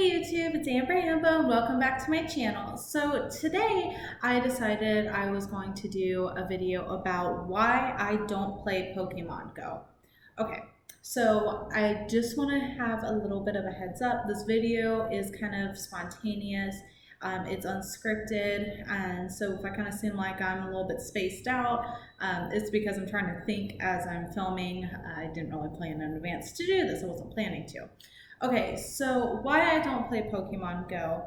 Hey YouTube, it's Amber Ambo and welcome back to my channel. So today I decided I was going to do a video about why I don't play Pokemon Go. Okay, so I just want to have a little bit of a heads up. This video is kind of spontaneous. It's unscripted, and so if I kind of seem like I'm a little bit spaced out, it's because I'm trying to think as I'm filming. I didn't really plan in advance to do this. I wasn't planning to. Okay, so why I don't play Pokemon Go.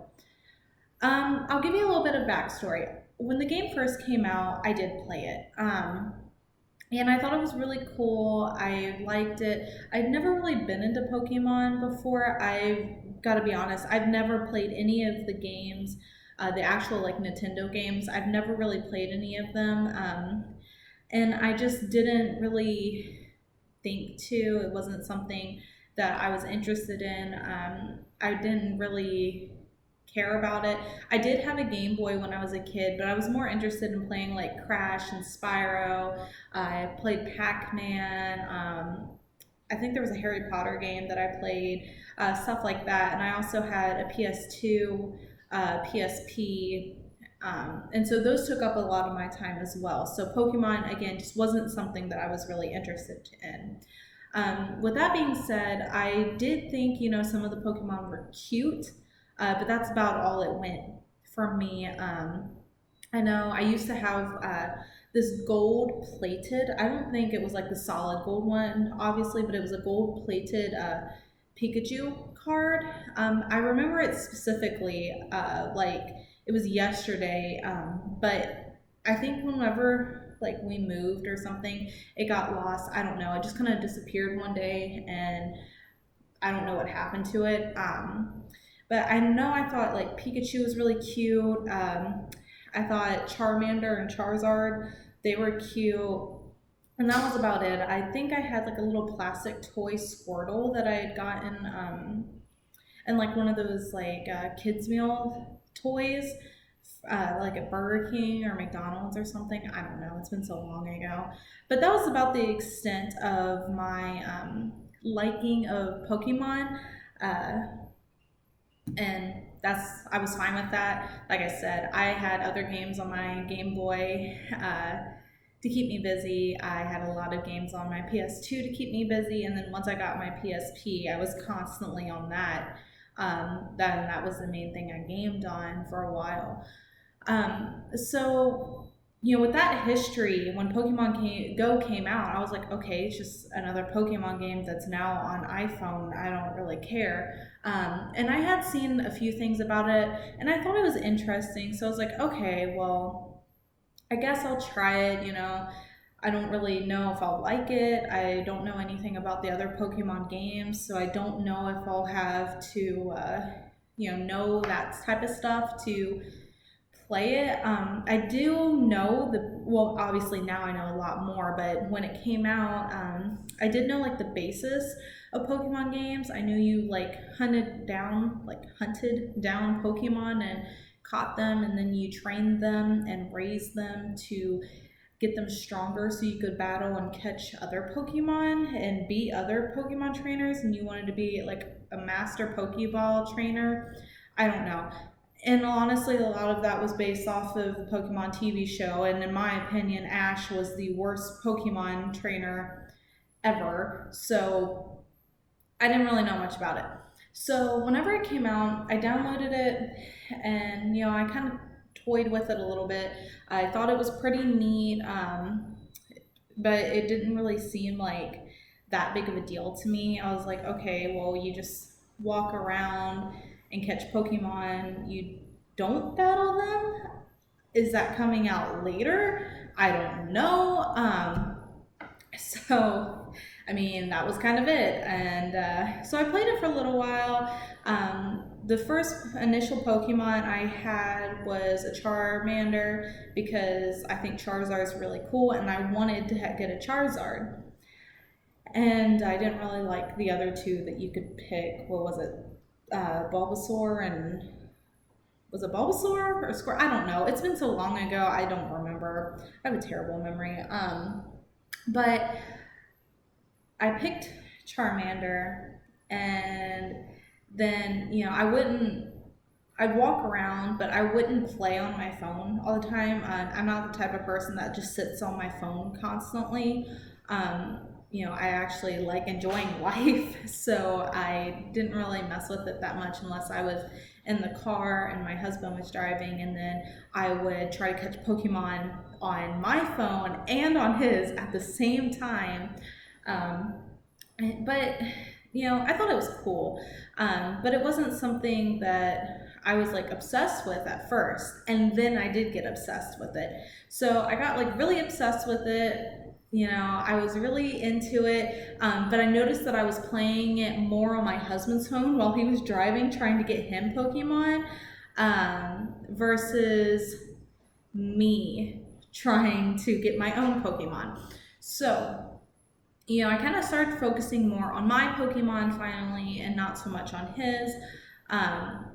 I'll give you a little bit of backstory. When the game first came out, I did play it. And I thought it was really cool. I liked it. I'd never really been into Pokemon before. I've got to be honest, I've never played any of the games, the actual like Nintendo games. I've never really played any of them. And I just didn't really think to. It wasn't something that I was interested in. I didn't really care about it. I did have a Game Boy when I was a kid, but I was more interested in playing like Crash and Spyro. I played Pac-Man. I think there was a Harry Potter game that I played, stuff like that. And I also had a PS2, PSP, and so those took up a lot of my time as well. So Pokemon, again, just wasn't something that I was really interested in. With that being said, I did think, some of the Pokemon were cute, but that's about all it went for me. I know I used to have this gold plated, I don't think it was like the solid gold one, obviously, but it was a gold plated Pikachu card. I remember it specifically, like it was yesterday, but I think whenever like we moved or something, it got lost. I don't know. It just kind of disappeared one day, and I don't know what happened to it. But I know I thought like Pikachu was really cute. I thought Charmander and Charizard, they were cute. And that was about it. I think I had like a little plastic toy Squirtle that I had gotten, and like one of those like kids meal toys, like at Burger King or McDonald's or something. I don't know. It's been so long ago. But that was about the extent of my liking of Pokemon. Uh, and I was fine with that. Like I said, I had other games on my Game Boy to keep me busy. I had a lot of games on my PS2 to keep me busy, and then once I got my PSP, I was constantly on that. That was the main thing I gamed on for a while. So, with that history, when Go came out, I was like, okay, it's just another Pokemon game that's now on iPhone. I don't really care. And I had seen a few things about it, and I thought it was interesting. So I was like, okay, well, I guess I'll try it. I don't really know if I'll like it. I don't know anything about the other Pokemon games, so I don't know if I'll have to, know that type of stuff to play it. I do know well, obviously now I know a lot more, but when it came out, I did know like the basis of Pokemon games. I knew you like hunted down Pokemon and caught them, and then you trained them and raised them to get them stronger so you could battle and catch other Pokemon and beat other Pokemon trainers, and you wanted to be like a master Pokeball trainer. I don't know. And honestly, a lot of that was based off of the Pokemon TV show. And in my opinion, Ash was the worst Pokemon trainer ever. So I didn't really know much about it. So whenever it came out, I downloaded it, and I kind of toyed with it a little bit. I thought it was pretty neat, but it didn't really seem like that big of a deal to me. I was like, okay, well, you just walk around and catch Pokemon. You don't battle them? Is that coming out later? I don't know. So, I mean, that was kind of it. And so I played it for a little while. The first initial Pokemon I had was a Charmander because I think Charizard is really cool, and I wanted to get a Charizard. And I didn't really like the other two that you could pick. What was it? Bulbasaur and was it Bulbasaur or Squirtle? I don't know. It's been so long ago. I don't remember. I have a terrible memory. But I picked Charmander, and then, I'd walk around, but I wouldn't play on my phone all the time. I'm not the type of person that just sits on my phone constantly. I actually like enjoying life, so I didn't really mess with it that much unless I was in the car and my husband was driving, and then I would try to catch Pokemon on my phone and on his at the same time. Um, but I thought it was cool, but it wasn't something that I was like obsessed with at first, and then I did get obsessed with it. So I got like really obsessed with it. I was really into it, but I noticed that I was playing it more on my husband's phone while he was driving, trying to get him Pokemon, versus me trying to get my own Pokemon. So I kind of started focusing more on my Pokemon finally and not so much on his. Um,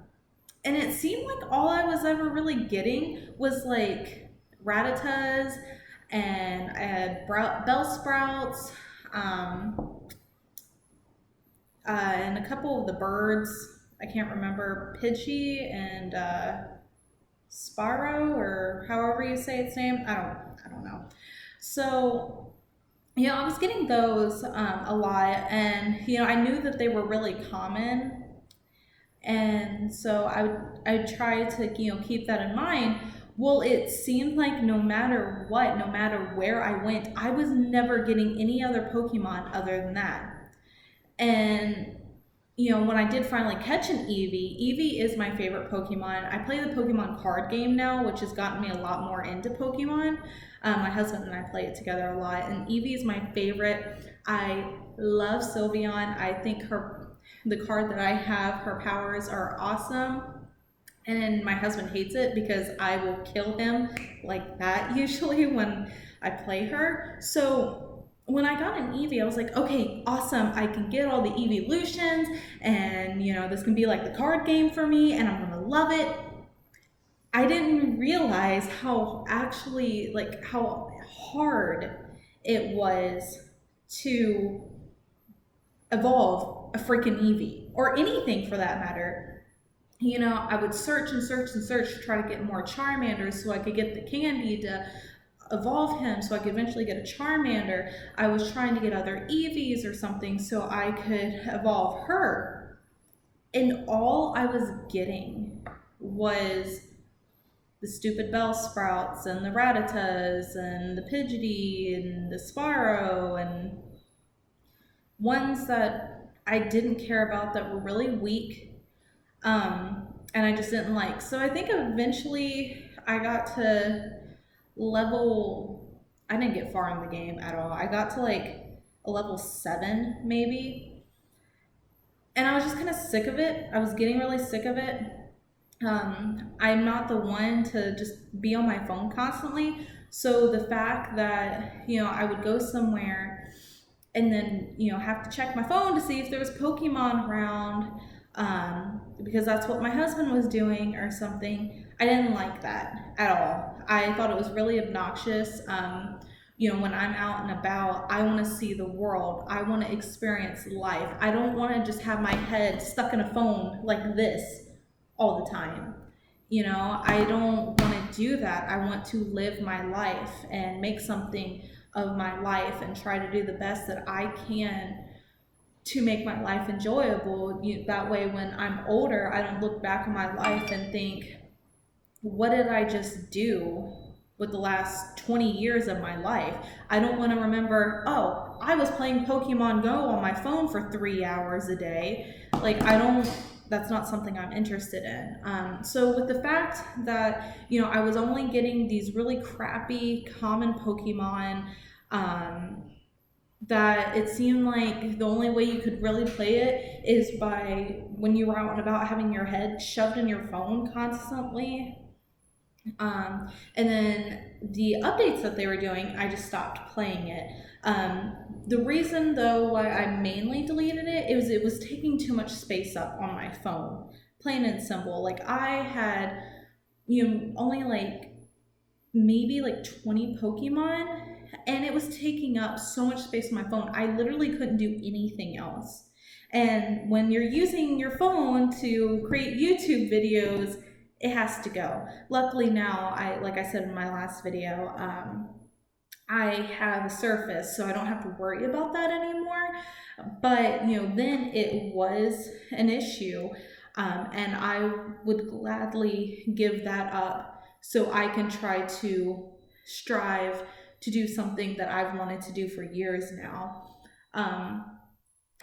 and it seemed like all I was ever really getting was like Rattatas and I had Bellsprouts, and a couple of the birds. I can't remember, Pidgey and Sparrow, or however you say its name. I don't know. So I was getting those a lot, and I knew that they were really common, and so I try to keep that in mind. Well, it seemed like no matter what, no matter where I went, I was never getting any other Pokemon other than that. And when I did finally catch an Eevee is my favorite Pokemon. I play the Pokemon card game now, which has gotten me a lot more into Pokemon. My husband and I play it together a lot, and Eevee is my favorite. I love Sylveon. I think the card that I have, her powers are awesome. And my husband hates it because I will kill him like that usually when I play her. So when I got an Eevee, I was like, okay, awesome. I can get all the Eeveelutions, and this can be like the card game for me, and I'm gonna love it. I didn't realize how hard it was to evolve a freaking Eevee, or anything for that matter. I would search and search and search to try to get more Charmanders so I could get the candy to evolve him, so I could eventually get a Charmander. I was trying to get other Eevees or something so I could evolve her. And all I was getting was the stupid Bellsprouts and the Rattatas and the Pidgey and the Sparrow, and ones that I didn't care about, that were really weak. And I just didn't like. So I think eventually I got to I didn't get far in the game at all. I got to like a level 7 maybe. And I was just kind of sick of it. I was getting really sick of it. I'm not the one to just be on my phone constantly. So the fact that, I would go somewhere and then, have to check my phone to see if there was Pokemon around, because that's what my husband was doing or something. I didn't like that at all. I thought it was really obnoxious. When I'm out and about, I want to see the world. I want to experience life. I don't want to just have my head stuck in a phone like this all the time. I don't want to do that. I want to live my life and make something of my life and try to do the best that I can to make my life enjoyable. That way, when I'm older, I don't look back on my life and think, what did I just do with the last 20 years of my life? I don't want to remember, oh, I was playing Pokemon Go on my phone for 3 hours a day. That's not something I'm interested in. So with the fact that, I was only getting these really crappy common Pokemon, that it seemed like the only way you could really play it is by when you were out and about having your head shoved in your phone constantly. And then the updates that they were doing, I just stopped playing it. The reason though why I mainly deleted it was taking too much space up on my phone, plain and simple. Like I had, only like maybe like 20 Pokemon, and it was taking up so much space on my phone. I literally couldn't do anything else. And when you're using your phone to create YouTube videos, it has to go. Luckily now, like I said in my last video, I have a Surface, so I don't have to worry about that anymore. But then it was an issue, and I would gladly give that up so I can try to strive to do something that I've wanted to do for years now.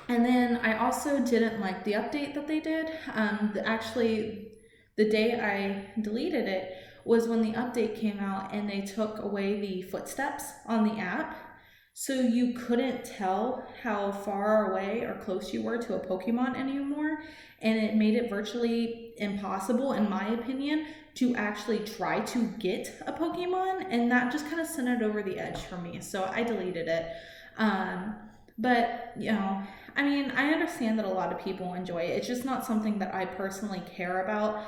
And then I also didn't like the update that they did. Actually, the day I deleted it was when the update came out and they took away the footsteps on the app. So you couldn't tell how far away or close you were to a Pokemon anymore. And it made it virtually impossible, in my opinion, to actually try to get a Pokemon. And that just kind of sent it over the edge for me. So I deleted it. But, I mean, I understand that a lot of people enjoy it. It's just not something that I personally care about.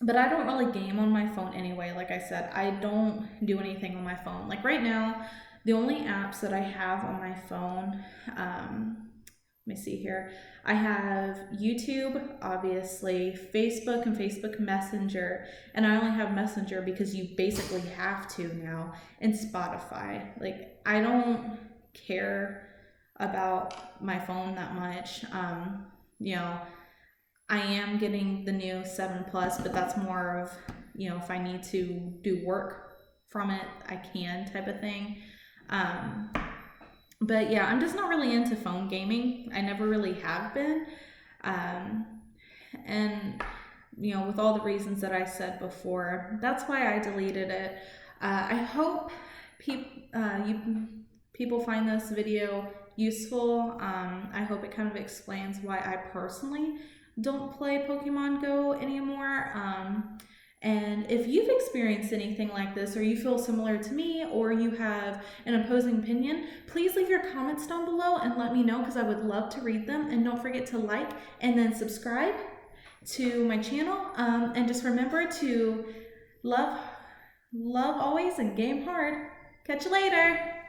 But I don't really game on my phone anyway. Like I said, I don't do anything on my phone. Like right now, the only apps that I have on my phone, let me see here. I have YouTube, obviously, Facebook and Facebook Messenger, and I only have Messenger because you basically have to now, and Spotify. Like, I don't care about my phone that much. I am getting the new 7 Plus, but that's more of, if I need to do work from it, I can type of thing. But yeah, I'm just not really into phone gaming. I never really have been. And, with all the reasons that I said before, that's why I deleted it. I hope people find this video useful. I hope it kind of explains why I personally don't play Pokemon Go anymore. And if you've experienced anything like this, or you feel similar to me, or you have an opposing opinion, please leave your comments down below and let me know, because I would love to read them. And don't forget to like and then subscribe to my channel. And just remember to love always and game hard. Catch you later.